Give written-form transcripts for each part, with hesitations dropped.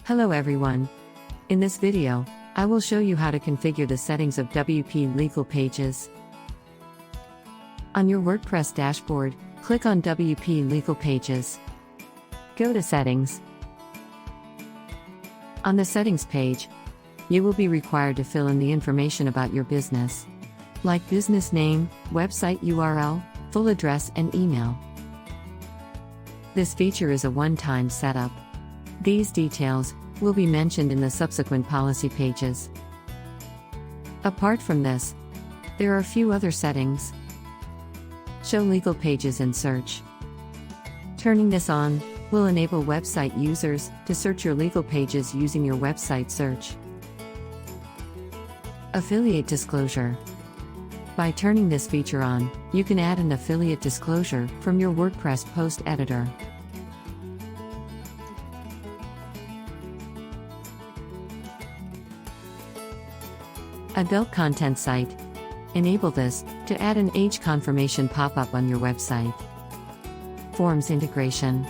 Hello everyone. In this video, I will show you how to configure the settings of WPLegalPages. On your WordPress dashboard, click on WPLegalPages. Go to Settings. On the Settings page, you will be required to fill in the information about your business, like business name, website URL, full address, and email. This feature is a one-time setup. These details will be mentioned in the subsequent policy pages. Apart from this, there are a few other settings. Show legal pages in search. Turning this on will enable website users to search your legal pages using your website search. Affiliate disclosure. By turning this feature on, you can add an affiliate disclosure from your WordPress post editor. Adult content site. Enable this to add an age confirmation pop-up on your website. Forms integration.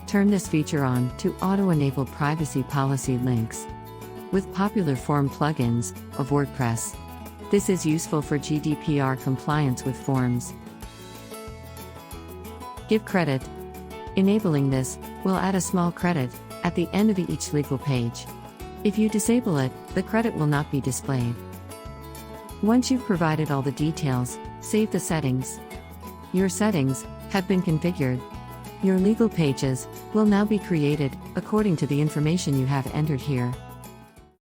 Turn this feature on to auto-enable privacy policy links with popular form plugins of WordPress. This is useful for GDPR compliance with forms. Give credit. Enabling this will add a small credit at the end of each legal page. If you disable it, the credit will not be displayed. Once you've provided all the details, save the settings. Your settings have been configured. Your legal pages will now be created according to the information you have entered here.